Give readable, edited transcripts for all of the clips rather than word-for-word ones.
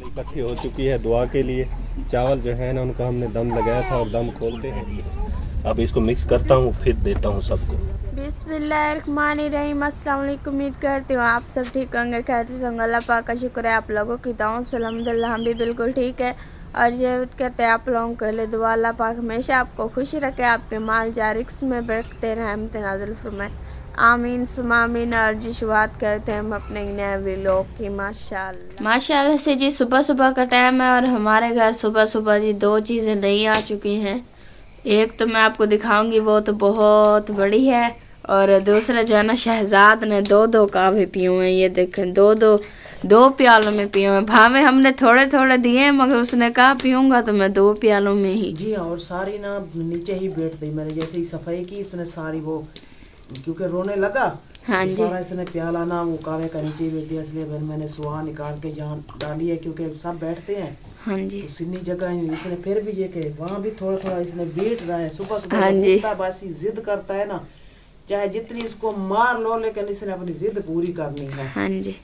इकट्ठी हो चुकी है दुआ के लिए। चावल जो है ना उनका हमने दम लगाया था और दम खोलते हैं। अब इसको मिक्स करता हूँ फिर देता हूँ सबको। बिस्मिल्लाहिर्रहमानिर्रहीम। अस्सलाम वालेकुम। उम्मीद करती हूँ आप सब ठीक होंगे, खैर से होंगे। अल्लाह पाक का शुक्र है आप लोगों की दुआओं से अल्हम्दुलिल्लाह हम भी बिल्कुल ठीक है। और ज़रूरत करते हैं आप लोगों के लिए दुआ। अल्लाह पाक हमेशा आपको खुश रखे, आपके माल जारिक्स में बरकते रहमत नाज़िल फरमाए, आमीन सुमा आमीन। और जी शुरुआत करते हैं हम अपने नए व्लॉग की। माशाल्लाह से जी सुबह सुबह का टाइम है और हमारे घर सुबह सुबह जी दो चीज़ें नई आ चुकी हैं। एक तो मैं आपको दिखाऊंगी, वो तो बहुत बड़ी है, और दूसरा जो है ना शहजाद ने दो कावे पिए हुए हैं। ये देखें, दो प्यालों में पिए हुए हैं। भावे हमने थोड़े थोड़े दिए हैं, मगर उसने कहा पीऊँगा तो मैं 2 प्यालों में ही। जी हाँ, और सारी ना नीचे ही बैठ गई। मैंने जैसे ही सफाई की इसने सारी वो क्योंकि रोने लगा, हाँ तो जी, सारा इसने प्याला ना वो कावे का नीचे ही बैठ दिया। इसलिए फिर मैंने सुहा निकाल के जहाँ डाली है, क्योंकि सब बैठते हैं हाँ जी, तो सीनी जगह ही नहीं। इसने फिर भी ये कि वहाँ भी थोड़ा थोड़ा इसने बैठ रहा है। सुबह सुबह हाँ जी, बासी जिद करता है ना, चाहे जितनी इसको मार लो, लेकिन इसने अपनी जिद पूरी करनी है। हाँ जी,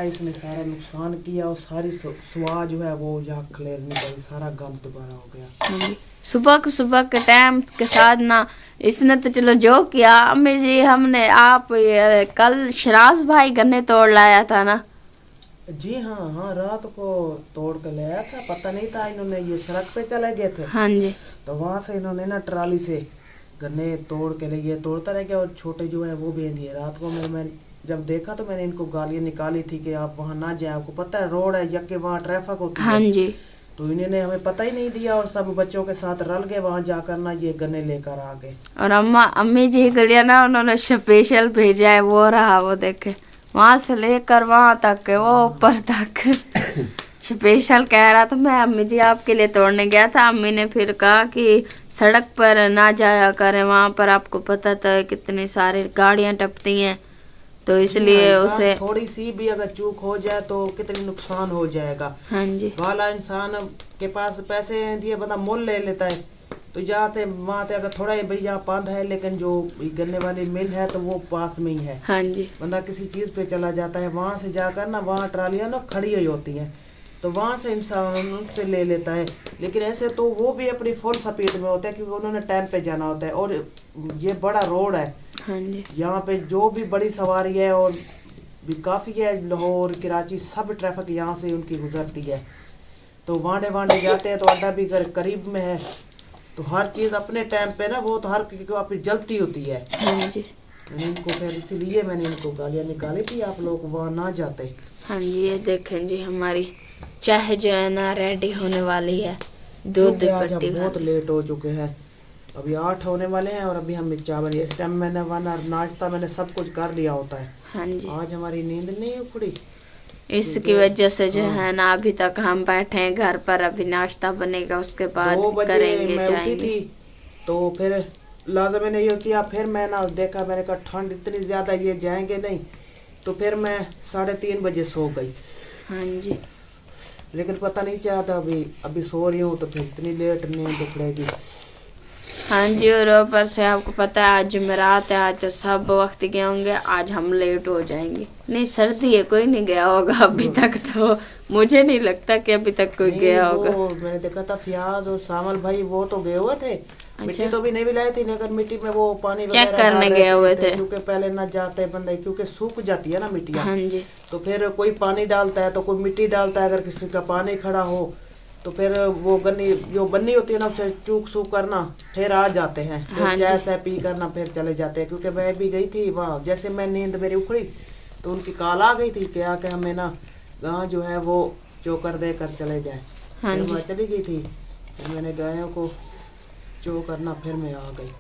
इसने सारा नुकसान किया और सारी सुहा जो है वो यहाँ क्लियर नहीं गई, सारा गंद दोबारा हो गया। हाँ जी। सुबह के टाइम के साथ ना इसने तो चलो जो किया। अम्मी जी हमने कल शराज भाई गन्ने तोड़ लाया था ना। जी हाँ, रात को तोड़ के ले आया था, पता नहीं था। इन्होंने ये सड़क पे चले गए थे, हाँ जी, तो वहाँ से इन्होंने ना ट्राली से गन्ने तोड़ के ले गए। तोड़ता रह गया और छोटे जो है वो भेज दिए। रात को मैं जब देखा तो मैंने इनको गालियाँ निकाली थी कि आप वहाँ ना जाए, आपको पता है रोड है, यके वहाँ ट्रैफिक होती हाँ है। जी। तो इन्होंने हमें पता ही नहीं दिया और सब बच्चों के साथ रल गए वहाँ जाकर ना ये गन्ने लेकर आ गए। और अम्मी जी के लिए ना उन्होंने स्पेशल भेजा है, वो रहा, वो देखे वहाँ से लेकर वहाँ तक के वो ऊपर तक स्पेशल कह रहा था। मैं अम्मी जी आपके लिए तोड़ने गया था। अम्मी ने फिर कहा कि सड़क पर ना जाया करें, वहाँ पर आपको पता तो है कितनी सारी गाड़ियाँ टपती हैं, तो इसलिए उसे थोड़ी सी भी अगर चूक हो जाए तो कितनी नुकसान हो जाएगा। हाँ जी, वाला इंसान के पास पैसे दिए बंदा मोल ले लेता है, तो जाते वहाँ अगर थोड़ा ही भैया बंद है, लेकिन जो गन्ने वाली मिल है तो वो पास में ही है। हाँ जी, बंदा किसी चीज़ पे चला जाता है, वहाँ से जाकर ना वहाँ ट्रालियाँ ना खड़ी हुई होती हैं, तो वहाँ से इंसान उनसे ले लेता है। लेकिन ऐसे तो वो भी अपनी फुल स्पीड में होता है, क्योंकि उन्होंने टाइम पे जाना होता है। और ये बड़ा रोड है, हाँ जी, यहाँ पे जो भी बड़ी सवारी है और भी काफ़ी है, लाहौर कराची सब ट्रैफिक यहाँ से उनकी गुजरती है। तो वांडे जाते हैं तो अड्डा भी करीब में है, तो हर चीज़ अपने टाइम पे ना, वो तो हर किसी को अपनी जलती होती है। हाँ जी, इनको फिर इसीलिए मैंने इनको गालियाँ निकाली थी, आप लोग वहाँ ना जाते। हाँ जी। ये देखें जी हमारी चाय जो है ना रेडी होने वाली है। दूध आज हम पट्टी बहुत लेट हो चुके हैं, अभी 8 होने वाले हैं और अभी हम चाय बनी। इस टाइम मैंने वरना नाश्ता मैंने सब कुछ कर लिया होता है। हाँ जी, आज हमारी नींद नहीं उखड़ी, इसकी वजह से जो है ना अभी तक हम बैठे हैं घर पर। अभी नाश्ता बनेगा, उसके बाद 2 बजे करेंगे, मैं उठी जाएंगे। थी, तो फिर लाजम मैंने ये किया। फिर मैं ना देखा, मैंने कहा ठंड इतनी ज़्यादा, ये जाएंगे नहीं, तो फिर मैं 3:30 बजे सो गई। हाँ जी, लेकिन पता नहीं क्या था, अभी सो रही हूँ तो फिर इतनी लेट नींद उखड़ेगी। हाँ जी। और ऊपर से आपको पता है आज जुमेरात है, आज तो सब वक्त गए होंगे, आज हम लेट हो जाएंगे। नहीं सर्दी है, कोई नहीं गया होगा अभी तक, तो मुझे नहीं लगता कि अभी तक कोई गया होगा। मैंने देखा था फियाज और सामल भाई, वो तो गए हुए थे। मिट्टी तो भी नहीं भी लाई थी, लेकिन मिट्टी में वो पानी चेक करने गए हुए थे, क्योंकि पहले ना जाते बंदे, क्योंकि सूख जाती है ना मिट्टियाँ। हाँ जी, तो फिर कोई पानी डालता है तो कोई मिट्टी डालता है। अगर किसी का पानी खड़ा हो तो फिर वो गन्नी जो बन्नी होती है ना, उसे चूक सूख करना, फिर आ जाते हैं, हाँ फिर चाय से पी करना, फिर चले जाते हैं। क्योंकि मैं भी गई थी वहाँ, जैसे मैं नींद मेरी उखड़ी तो उनकी कॉल आ गई थी कि आके हमें ना गाँव जो है वो चोकर दे कर चले जाए। हाँ फिर जी, मैं चली गई थी, फिर मैंने गायों को चो करना, फिर मैं आ गई।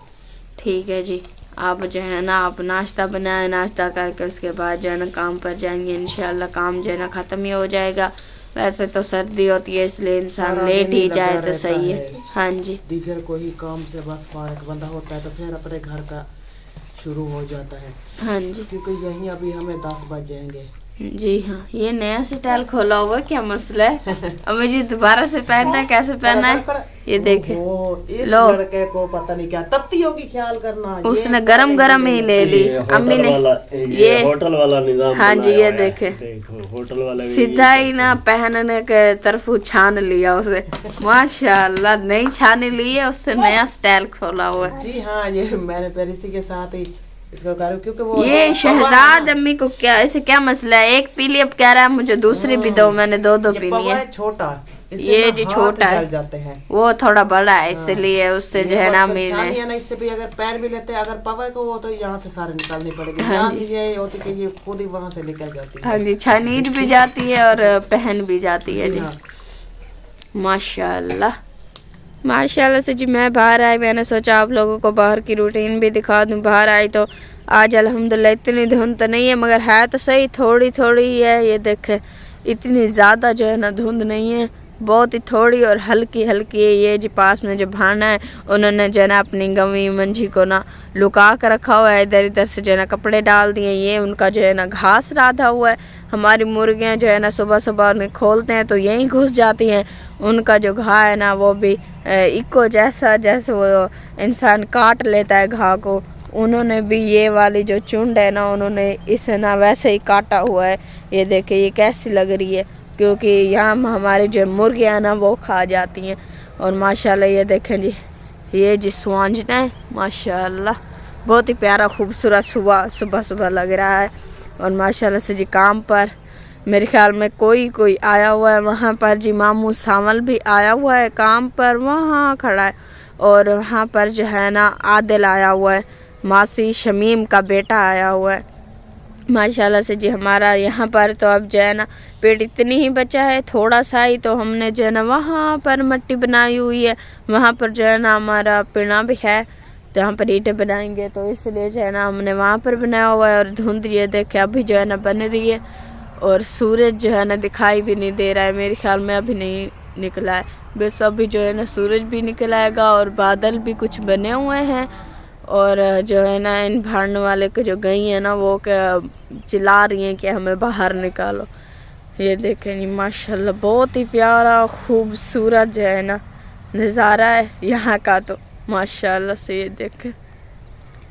ठीक है जी। आप जो है ना आप नाश्ता बनाए, नाश्ता करके उसके बाद जो है ना काम पर जाएंगे। इंशाल्लाह काम जो है ना ख़त्म ही हो जाएगा। वैसे तो सर्दी होती है इसलिए इंसान लेट ही जाए तो सही है। हाँ जी, दीगर कोई काम से बस फारग बंदा होता है तो फिर अपने घर का शुरू हो जाता है। हाँ जी, क्योंकि यहीं अभी हमें 10 बज जाएंगे। जी हाँ, ये नया स्टाइल खोला हुआ है, क्या मसला है? अब मुझे दोबारा से पहनना है, कैसे पहनना है ये देखे। इस लो लड़के को पता नहीं क्या तत्ती होगी, ख्याल करना। उसने गरम गरम ही ले ली अम्मी ने। ये होटल वाला निजाम हाँ जी, ये देखे होटल वाला सीधा ही ना पहनने के तरफ छान लिया उसे। माशाल्लाह, नई छानी ली है उससे, नया स्टाइल खोला हुआ है। जी हाँ, ये मैंने फिर इसी के साथ ही इसको करूँ, क्योंकि वो ये शहजाद अम्मी को क्या, ऐसे क्या मसला है? एक पी ली, अब कह रहा है मुझे दूसरी भी दो, मैंने दो पी ली है। छोटा, ये जो छोटा है जाते हैं, वो थोड़ा बड़ा है, इसलिए उससे जो है ना मेरे ना, इससे भी अगर पैर भी लेते हैं, अगर पवा को वो तो यहाँ से सारे निकालनी पड़ेगी। यहाँ से ये होती कि ये खुद ही वहाँ से निकल जाती है। हाँ जी, छानीट भी जाती है और पहन भी जाती है जी। माशाल्लाह माशाल्लाह से जी। मैं बाहर आई, मैंने सोचा आप लोगों को बाहर की रूटीन भी दिखा दूं। बाहर आई तो आज अल्हम्दुलिल्लाह इतनी धुंध तो नहीं है, मगर है तो सही, थोड़ी थोड़ी ही है। ये देखें, इतनी ज़्यादा जो है ना धुंध नहीं है, बहुत ही थोड़ी और हल्की हल्की है। ये जी पास में जो भाना है, उन्होंने जो है ना अपनी गवी मंझी को ना लुका कर रखा हुआ है, इधर इधर से जो है ना कपड़े डाल दिए। ये उनका जो है ना घास राधा हुआ है। हमारी मुर्गियाँ जो है ना सुबह सुबह उन्हें खोलते हैं तो यहीं घुस जाती हैं। उनका जो घाह है ना वो भी इको जैसा, जैसे वो इंसान काट लेता है घाह को, उन्होंने भी ये वाली जो चुंड है ना, उन्होंने इसे ना वैसे ही काटा हुआ है। ये देखे ये कैसी लग रही है, क्योंकि यहाँ हमारी जो मुर्गियाँ ना वो खा जाती हैं। और माशाल्लाह ये देखें जी, ये जी स्वांजना है, माशाल्लाह बहुत ही प्यारा खूबसूरत सुबह सुबह लग रहा है। और माशाल्लाह से जी काम पर मेरे ख्याल में कोई आया हुआ है। वहाँ पर जी मामू सावल भी आया हुआ है काम पर, वहाँ खड़ा है। और वहाँ पर जो है ना आदिल आया हुआ है, मासी शमीम का बेटा आया हुआ है। माशाल्लाह से जी हमारा यहाँ पर तो अब जो है ना पेट इतनी ही बचा है, थोड़ा सा ही, तो हमने जो है ना वहाँ पर मट्टी बनाई हुई है। वहाँ पर जो है ना हमारा पिना भी है, जहाँ पर ईंटें बनाएंगे, तो इसलिए जो है ना हमने वहाँ पर बनाया हुआ है। और धुंध ये देखे अभी जो है ना बन रही है, और सूरज जो है ना दिखाई भी नहीं दे रहा है, मेरे ख्याल में अभी नहीं निकला है। बस अभी जो है ना सूरज भी निकल आएगा और बादल भी कुछ बने हुए हैं। और जो है ना इन भाड़ने वाले के जो गई है ना, वो क्या चिल्ला रही हैं कि हमें बाहर निकालो। ये देखें जी माशाल्लाह बहुत ही प्यारा खूबसूरत जो है ना नज़ारा है यहाँ का, तो माशाल्लाह से। ये देखें,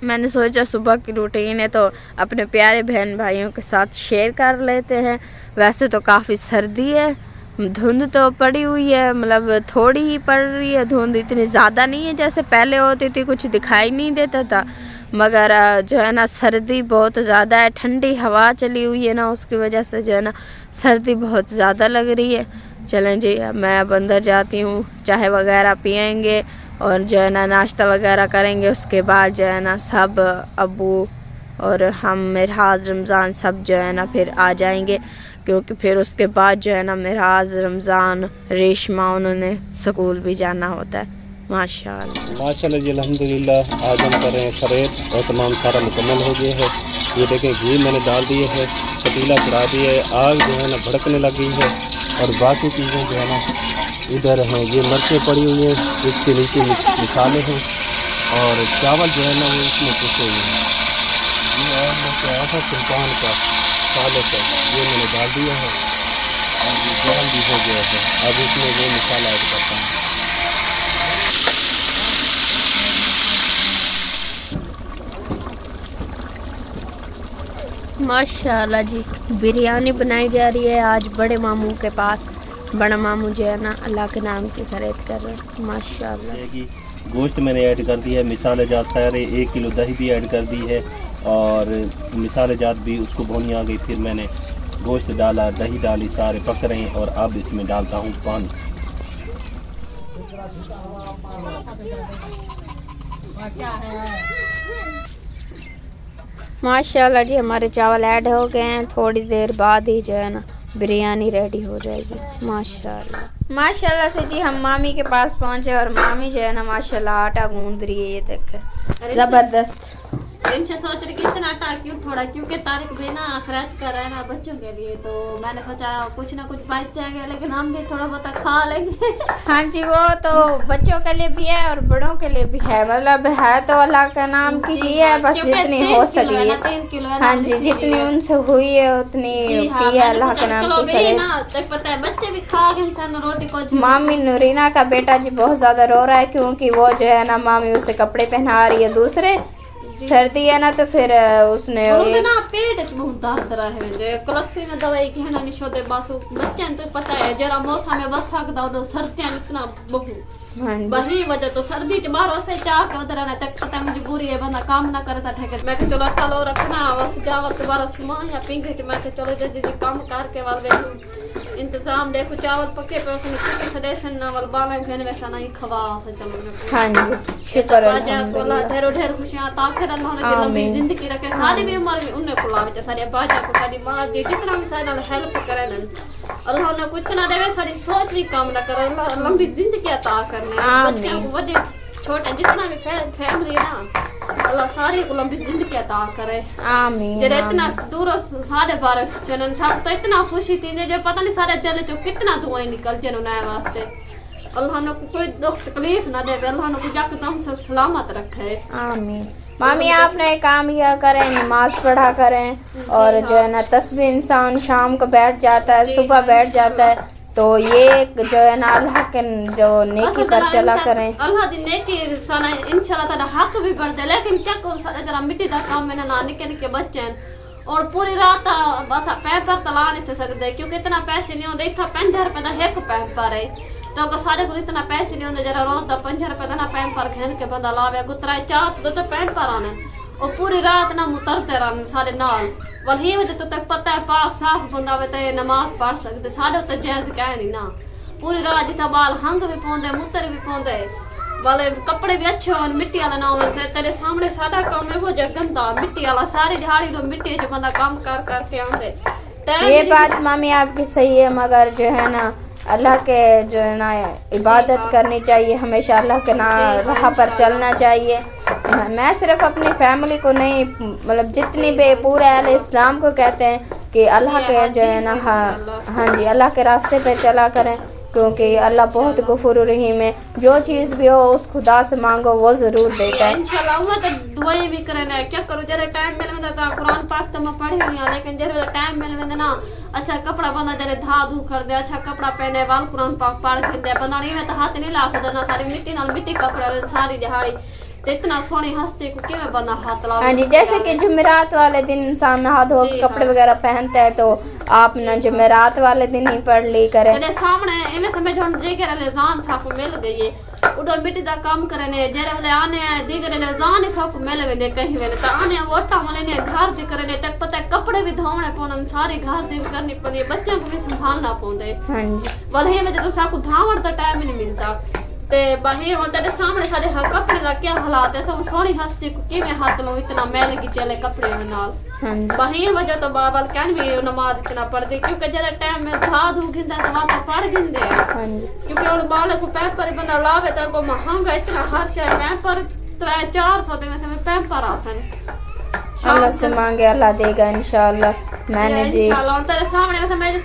मैंने सोचा सुबह की रूटीन है तो अपने प्यारे बहन भाइयों के साथ शेयर कर लेते हैं। वैसे तो काफ़ी सर्दी है, धुंध तो पड़ी हुई है, मतलब थोड़ी ही पड़ रही है धुंध, इतनी ज़्यादा नहीं है जैसे पहले होती थी, कुछ दिखाई नहीं देता था। मगर जो है ना सर्दी बहुत ज़्यादा है, ठंडी हवा चली हुई है ना, उसकी वजह से जो है ना सर्दी बहुत ज़्यादा लग रही है। चलें जी, मैं अब अंदर जाती हूँ, चाय वगैरह पियेंगे और जो है ना नाश्ता वगैरह करेंगे। उसके बाद जो है ना सब अबू और हम मेराज रमज़ान सब जो है ना फिर आ जाएंगे, क्योंकि फिर उसके बाद जो है ना मेराज रमज़ान रेशमा उन्होंने स्कूल भी जाना होता है। माशाल्लाह जी अल्हम्दुलिल्लाह। आज हम कर रहे हैं खरीद और तमाम सारा मुकम्मल हो गया है। ये देखें घी मैंने डाल दिए है, पतीला चढ़ा दिया है, आग जो है ना भड़कने लगी है। और बाकी चीज़ें जो है ना इधर हैं, ये मिर्चें पड़ी हुई हैं, इसके नीचे मसाले हैं और चावल जो है ना वो इसमें पिसे हुए हैं। ये और लेके आया था सुल्तान का साले का, ये मैंने डाल दिया है और ये गर्म भी हो गया है। अब इसमें वो मसाला ऐड करता हूँ। माशाल्लाह जी बिरयानी बनाई जा रही है आज बड़े मामू के पास। बड़ा मामू जो है ना अल्लाह के नाम की खरीद कर रहे हैं। माशाल्लाह गोश्त मैंने ऐड कर दिया है, मिसाले जात सारे, 1 किलो दही भी ऐड कर दी है और मिसाले जात भी उसको भुनी आ गई। फिर मैंने गोश्त डाला, दही डाली, सारे पक रहे हैं और अब इसमें डालता हूँ पानी। माशाल्लाह जी हमारे चावल ऐड हो गए हैं, थोड़ी देर बाद ही जो है ना बिरयानी रेडी हो जाएगी। माशाल्लाह से जी हम मामी के पास पहुंचे और मामी जो है ना माशाल्लाह आटा गूंद रही है। ये देखें ज़बरदस्त रिमशा सोच रही कि इतना आटा क्यों थोड़ा, क्योंकि तारिक भी ना खरीद कर रहे हैं ना बच्चों के लिए, तो मैंने सोचा कुछ ना कुछ बच जाएगा, लेकिन हम भी थोड़ा बहुत खा लेंगे। हाँ जी, वो तो बच्चों के लिए भी है और बड़ों के लिए भी है, मतलब है तो अल्लाह का नाम की ही है, बस जितनी हो सकी है। 3 किलो है। हाँ जी, जितनी उनसे हुई है उतनी की है, अल्लाह के नाम की करे। पता है बच्चे भी खा गए इंसान रोटी को। मामी नूरीना का बेटा जी बहुत ज़्यादा रो रहा है, क्योंकि वो जो है ना मामी उसे कपड़े पहना रही है दूसरे, सर्दी है ना, तो फिर उसने ना पेट बहुत दर्द रहे जे कलथी में दवाई की है ना निशोदे बस बच्चे तो पता है जरा मौसम में बस सकदा दो सर्दियां इतना बहुत वही वजह तो सर्दी च बाहर से चाह के उधर रहना तक पता मजबूरी है बंदा काम ना करे ता ठेके मैं चलो आटा लो रखना बस चावल के बार सामान या पिंगे च मैं चलो जल्दी काम करके वाल देखो इंतजाम देखो चावल पके पे उसने सदस्य ना वाल बाला घन वैसा नहीं खवा से चलो। हाँ जी, शुक्र अल्लाह ढेरों ढेर खुशियां ताकत अल्लाह ने लंबी जिंदगी रखे, सारी भी उम्र में उन्हें खुला विच सारी बाजा को सारी मां जी जितना भी सारा हेल्प करे न अल्लाह ने कुछ ना देवे, सारी सोच भी काम ना करे, अल्लाह लंबी जिंदगी अता करने बच्चों को बड़े छोटे जितना भी फैमिली है ना अल्लाह सारी को लंबी जिंदगी अता करे आमीन। जरे इतना दूर साढ़े 12 जनन सब तो इतना खुशी थी जो पता नहीं सारे दिल चो कितना दुआएं निकल जन उन्हें वास्ते, अल्लाह ने कोई दुख तकलीफ ना दे, अल्लाह ने कोई यकदम से सलामत रखे आमीन। मामी आपने काम किया करें, नमाज पढ़ा करें, और जो है ना तस्बीह इंसान शाम को बैठ जाता है, सुबह बैठ जाता है, तो ये जो है ना अल्लाह के जो नेकी पर चला करें, अल्लाह दी नेकी साना इंशाल्लाह ताला हक भी बढ़ दे, लेकिन क्या करो सारे जरा मिट्टी दा काम में ना निके निके बच्चे और पूरी रात बस पैपर तला नहीं से सकते, क्योंकि इतना पैसे नहीं होते, इतना 50 रुपए का एक पैपर है, तो अगर साढ़े को इतना पैसे नहीं होते जरा रोज का 50 रुपए का ना पैंट पर घेन के बंदा लावे गुतरा 4 तो पैंट पर आने और पूरी रात ना मुतरते रहने सारे नाल वही वजह तो तक पता है पाक साफ बंदा वे तो नमाज पढ़ सकते, साढ़े तो जायज कह नहीं ना, पूरी रात जितना बाल हंग भी पौंदे मुतर भी पौंदे वाले कपड़े भी अच्छे हो मिट्टी वाला ना हो, तेरे सामने सादा काम है वो गंदा मिट्टी वाला सारी दिहाड़ी तो मिट्टी च बंदा काम कर करके आंदे। ये बात मामी आपकी सही है, मगर जो है ना अल्लाह के जो है ना इबादत करनी चाहिए, हमेशा अल्लाह के ना राह पर चलना चाहिए। मैं सिर्फ अपनी फैमिली को नहीं, मतलब जितनी भी पूरे अहले इस्लाम को कहते हैं कि अल्लाह के जो है ना हाँ जी अल्लाह के रास्ते पे चला करें, क्योंकि अल्लाह बहुत गफूर रहीम है, जो चीज़ भी हो उस खुदा से मांगो वो ज़रूर देता है इंशाल्लाह। वो तो दुआएं भी करे ना, क्या करूँ जरा टाइम मिल में था कुरान पाक तो मैं पढ़ी हुई हूँ, लेकिन जरा टाइम मिल में ना अच्छा कपड़ा बंदा जरा धा धू कर दे, अच्छा कपड़ा पहने वाल कुरान पाक पढ़ के दे बंदा नहीं में तो हाथ नहीं ला सकता ना, सारी मिट्टी नाल मिट्टी कपड़ा सारी दिहाड़ी तो इतना सोनी हंसते को कि बंदा हाथ ला। हाँ जी, जैसे कि जुमेरात वाले दिन इंसान नहा धो के कपड़े वगैरह पहनता है, तो आप ना जुमेरात वाले दिन ही पढ़ ली करें। मेरे सामने इमे समझ होन जे के ले जान साको मिल गई उडो मिट्टी दा काम करने जेरे वाले आने दीगरे ले जान साको मिल वेंदे कहीं वेले त आने वोटा मले ने घर दी करने तक पता कपड़े भी धोने पौन सारी घर दी करनी पड़ी, बच्चों को भी संभालना पौंदे। हां जी वही में जो साको धावण दा टाइम नहीं मिलता ते बाहर होता तेरे सामने सारे कपड़े का क्या हालात है, सब सोनी हस्ती को किवें हाथ लो इतना मैल की चले कपड़े नाल। हां बाहर वजह तो बाबल कैन भी नमाज इतना पढ़ दे, क्योंकि जरा टाइम में धा धू गिंदा तो वहां पढ़ गिंदे। हां जी क्योंकि और बाल को पेपर बना लावे तो को महंगा इतना हर शहर पेपर 300-400 दे में पेपर आसन अल्लाह से मांगे अल्लाह देगा इंशाल्लाह। मैंने जी इंशाल्लाह और तेरे सामने मैं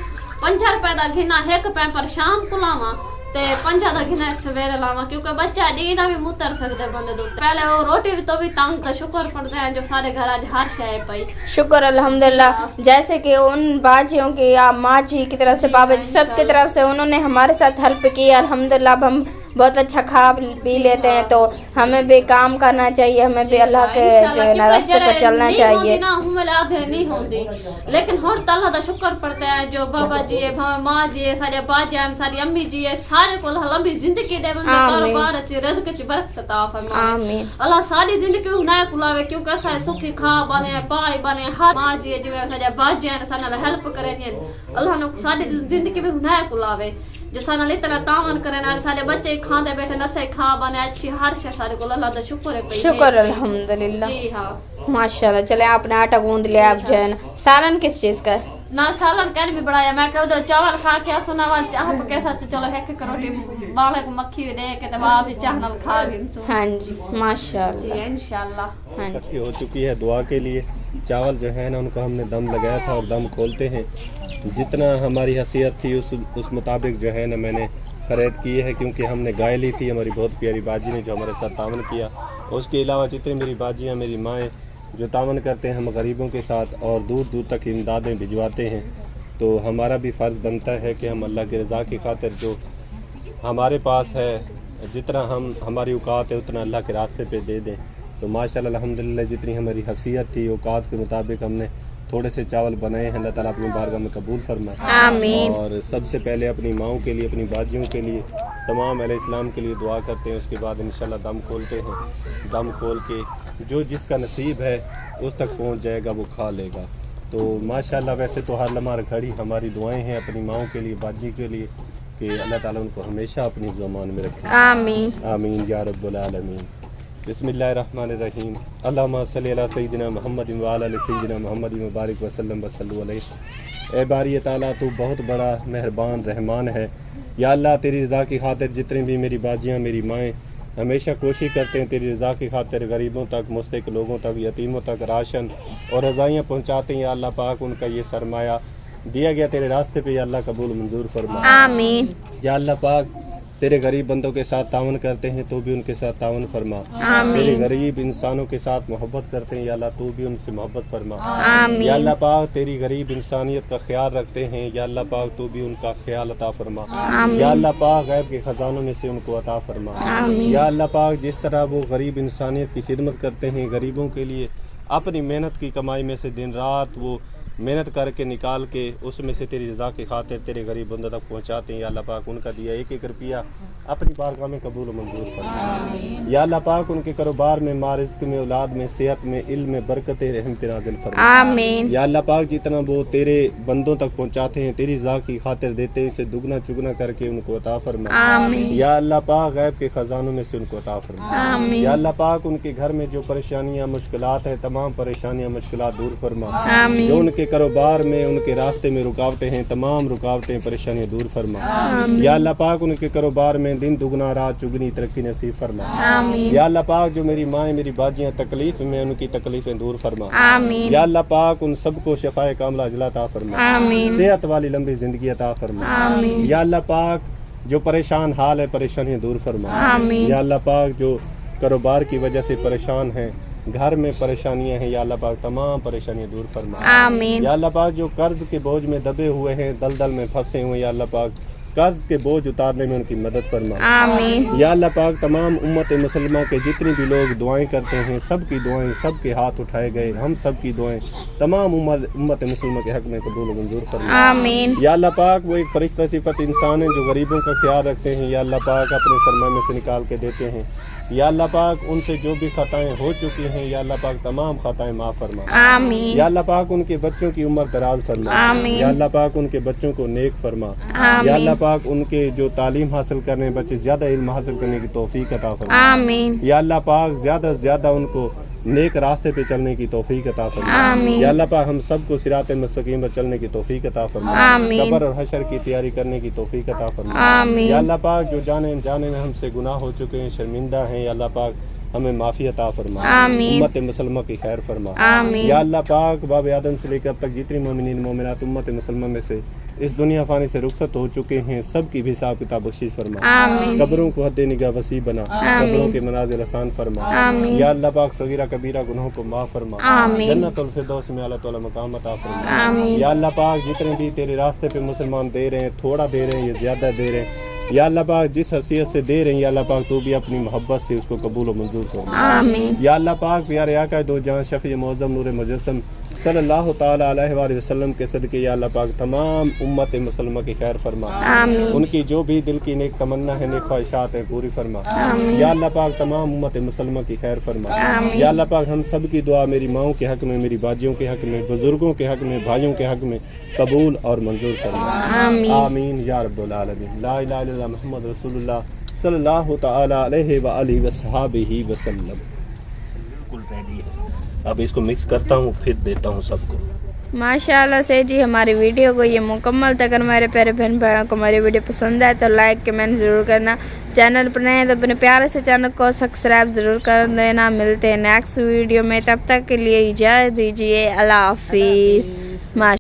5 रुपए दा घिना एक पेपर शाम को लावा ते 5 दा घिना सवेरे लावा, क्योंकि बच्चा दीना भी मुतर सकते बंदे दो पहले वो रोटी भी तो भी तंग का शुक्र पड़ते हैं जो सारे घर आज हर शय पाई शुक्र अल्हम्दुलिल्लाह। जैसे कि उन बाजियों की या माँ जी की तरफ से बाबा जी सब की तरफ से उन्होंने हमारे साथ हेल्प की अल्हम्दुलिल्लाह, अब हम बहुत अच्छा खा पी लेते हैं, तो हमें भी काम करना चाहिए, हमें भी अल्लाह के जो है रास्ते पर चलना चाहिए ना हम आधे नहीं होंदी, लेकिन हर अल्लाह का शुक्र पड़ता है जो बाबा जी है माँ जी है सारे बाजान सारी अम्मी जी है सारे को लंबी जिंदगी दे कारोबार च रिज़्क च बरकत अता फरमावे अल्लाह सारी जिंदगी ना कुलावे, क्योंकि असा सुखी खा बने पाई बने हर माँ जी जिवें सारे बाजान सारे हेल्प करें अल्लाह ने सारी जिंदगी भी ना कुलावे जिस नाल इतना तावन करे ना सारे बच्चे खाते बैठे नसे खा बने अच्छी हर शे सारे को अल्लाह दा शुक्र है शुक्र अल्हम्दुलिल्लाह। जी हां माशाल्लाह। चले आपने आटा गूंद लिया, अब जो है ना सालन किस चीज का ना सालन कैन भी बढ़ाया, मैं कह दो चावल खा के सुना वा चाह के साथ चलो एक रोटी बाले को मक्खी दे के तब आप चाह नाल खा गिनसो। हां जी माशाल्लाह जी इंशाल्लाह। हाँ जी। इकट्ठी हो चुकी है दुआ के लिए। चावल जो है ना उनको हमने दम लगाया था और दम खोलते हैं। जितना हमारी हैसियत थी उस मुताबिक जो है ना मैंने खरीद की है, क्योंकि हमने गाय ली थी हमारी बहुत प्यारी बाजी ने जो हमारे साथ तावन किया। उसके अलावा जितनी मेरी बाजियाँ मेरी माएँ जो तावन करते हैं हम गरीबों के साथ और दूर दूर तक इमदादें भिजवाते हैं, तो हमारा भी फ़र्ज़ बनता है कि हम अल्लाह की रज़ा की खातिर जो हमारे पास है जितना हमारी औकात है उतना अल्लाह के रास्ते पे दे दें। तो माशाअल्लाह अल्हम्दुलिल्लाह जितनी हमारी हैसियत थी औकात के मुताबिक हमने थोड़े से चावल बनाए हैं। अल्लाह ताला अपनी बारगाह में कबूल फरमाए। आमीन। और सबसे पहले अपनी माँओं के लिए अपनी बाजियों के लिए तमाम अहले इस्लाम के लिए दुआ करते हैं। उसके बाद इंशाल्लाह दम खोलते हैं। दम खोल के जो जिसका नसीब है उस तक पहुंच जाएगा वो खा लेगा। तो माशाअल्लाह वैसे तो हर लम्हा घड़ी हमारी दुआएं हैं अपनी माँओं के लिए बाजी के लिए कि अल्लाह ताला उनको हमेशा अपनी ज़ुबान में रखे। आमीन आमीन या रब्बुल आलमीन। बिस्मिल्लाहिर्रहमानिर्रहीम। अल्लाहुम्मा सल्ली अला सय्यिदिना मुहम्मदिन व अला आलि सय्यिदिना मुहम्मदिन व बारिक वसल्लम वसल्लु अलैहि। ए बारी ताला तू बहुत बड़ा मेहरबान रहमान है। या अल्लाह तेरी रज़ा की खातिर जितनी भी मेरी बाजियाँ मेरी माएँ हमेशा कोशिश करते हैं तेरी रज़ा की खातिर गरीबों तक मुस्तहिक लोगों तक यतीमों तक राशन और रज़ाइयाँ पहुँचाते हैं। या अल्लाह पाक उनका ये सरमाया दिया गया तेरे रास्ते पे या अल्लाह कबूल मंजूर फरमा। आमीन। या अल्लाह पाक तेरे गरीब बंदों के साथ तावन करते हैं तो भी उनके साथ तावन फरमा। आमीन। तेरे गरीब इंसानों के साथ मोहब्बत करते हैं या अल्लाह तू भी उनसे मोहब्बत फरमा। आमीन। या अल्लाह पाक तेरी गरीब इंसानियत का ख्याल रखते हैं या अल्लाह पाक तू भी उनका ख्याल अता फरमा। आमीन। या अल्लाह पाक गैब के खजानों में से उनको अता फरमा। आमीन। या अल्लाह पाक जिस तरह वो गरीब इंसानियत की खिदमत करते हैं गरीबों के लिए अपनी मेहनत की कमाई में से दिन रात वो मेहनत करके निकाल के उसमें से तेरी रज़ा की खातिर तेरे गरीब बंदों तक पहुँचाते हैं। या अल्लाह पाक उनका दिया एक एक रुपया अपनी बारगाह में कबूल मंजूर फरमा। या अल्लाह पाक उनके कारोबार में मारिज़्क़ में औलाद में सेहत में इल्म में बरकत रहमत नाज़िल फरमा। आमीन। या अल्लाह पाक जितना वो तेरे बंदों तक पहुँचाते हैं तेरी रज़ा की खातिर देते हैं इसे दुगना चुगना करके उनको अता फरमा। आमीन। या अल्लाह पाक गैब के ख़जानों में से उनको अता फरमा। आमीन। या अल्लाह पाक उनके घर में जो परेशानियाँ मुश्किलात हैं तमाम परेशानियाँ मुश्किलात दूर फरमा। आमीन। जो उनके कारोबार में उनके रास्ते में रुकावटें हैं तमाम रुकावटें परेशानियाँ दूर फरमा। या अल्लाह पाक उनके कारोबार में दिन दुगना रात चुगनी तरक्की नसीब फरमा। आमीन। या अल्लाह पाक जो मेरी माएँ मेरी बाजियाँ तकलीफ में उनकी तकलीफ़ें दूर फरमा। आमीन। या अल्लाह पाक उन सबको शफाए कामला अजला अता फरमा। आमीन। सेहत वाली लंबी ज़िंदगी अता फरमा। आमीन। या अल्लाह पाक जो परेशान हाल है परेशानियाँ दूर फरमा। आमीन। या अल्लाह पाक जो कारोबार की वजह से परेशान हैं घर में परेशानियां हैं या अल्लाह पाक तमाम परेशानियां दूर फरमा। आमीन। या अल्लाह पाक जो कर्ज के बोझ में दबे हुए हैं दलदल में फंसे हुए या अल्लाह पाक कर्ज के बोझ उतारने में उनकी मदद फरमा। आमीन। या अल्लाह पाक तमाम उम्मत मुसलमान के जितने भी लोग दुआएं करते हैं सबकी दुआएं सबके हाथ उठाए गए हम सब की दुआएं तमाम उम्मत मुसलमान के हक में कबूल मंजूर फरमा। आमीन। या अल्लाह पाक वो एक फरिश्ता सिफत इंसान है जो गरीबों का ख्याल रखते हैं या अल्लाह पाक अपने सरमाए में से निकाल के देते हैं। या अल्लाह पाक उनसे जो भी खताएं हो चुकी हैं या अल्लाह पाक तमाम खताएं माफ़ फरमा। आमीन। या अल्लाह पाक उनके बच्चों की उम्र दराज फरमा। आमीन। या अल्लाह पाक उनके बच्चों को नेक फरमा। आमीन। या अल्लाह पाक उनके जो तालीम हासिल करने बच्चे ज़्यादा इल्म हासिल करने की तौफीक अता फरमा। आमीन। या अल्लाह पाक ज़्यादा से ज़्यादा उनको नेक रास्ते पे चलने की तौफीक अता फरमा। आमीन। या अल्लाह पाक हम सबको सिरात मुस्तकीम पर चलने की तौफीक अता फरमा। आमीन। कब्र और हशर की तैयारी करने की तौफीक अता फरमा। आमीन। या अल्लाह पाक जो जाने अनजाने में हमसे गुनाह हो चुके हैं शर्मिंदा हैं या अल्लाह पाक हमें माफ़ी अता फरमा। आमीन। उम्मत मुसलमान की खैर फरमा। आमीन। या अल्लाह पाक बाब आदम से लेकर अब तक जितनी मोमिनीन मोमिनात उम्मत मुसलमान में से इस दुनिया फानी से रुखसत हो चुके हैं सब की भी हिसाब किताब बख्शिश फरमा। आमीन। कब्रों को हद निगाह वसी बना कब्रों के मनाजिल आसान फरमा। आमीन। या अल्लाह पाक सगीरा कबीरा गुनाहों को माफ़ फरमा। आमीन। जन्नतुल फिरदौस में अल्लाह ताला मकाम अता फरमा। आमीन। या अल्लाह पाक जितने भी तेरे रास्ते पे मुसलमान दे रहे हैं थोड़ा दे रहे हैं या ज़्यादा दे रहे हैं या अल्लाह पाक जिस हैसियत से दे रहे हैं या अल्लाह पाक तू भी अपनी मोहब्बत से उसको कबूल और मंजूर फरमा। आमीन। या अल्लाह पाक प्यारे आका दो जहां शफ़ी मौज़म नूर मुजस्सम सल्लल्लाहु ताला अलैहि वसल्लम के सदके या अल्लाह पाक तमाम उम्मत मुसलमान की खैर फरमा। आमीन। उनकी जो भी दिल की नेक तमन्ना है नेक ख्वाहिशात है पूरी फरमा। आमीन। या अल्लाह पाक तमाम उम्मत मुसलमान की खैर फरमा। आमीन। या अल्लाह पाक हम सब की दुआ मेरी माओं के हक में मेरी बाजियों के हक में बुजुर्गों के हक में भाइयों के हक में कबूल और मंजूर फरमा। आमीन। आमीन या रब्बुल आलमीन। ला इलाहा इल्लल्लाह मुहम्मद रसूलुल्लाह सल्लल्लाहु तआला अलैहि व आलिहि वसहबिहि वसल्लम। बिल्कुल रेडी है। अब इसको मिक्स करता हूँ फिर देता हूँ सबको। माशाल्लाह से जी हमारी वीडियो को ये मुकम्मल तक अगर मेरे प्यारे बहन भाइयों को हमारी वीडियो पसंद आए तो लाइक कमेंट ज़रूर करना, चैनल पर नए हैं तो अपने प्यारे से चैनल को सब्सक्राइब ज़रूर कर देना। मिलते हैं नेक्स्ट वीडियो में, तब तक के लिए इजाज़त दीजिए, अल्लाह हाफिज़।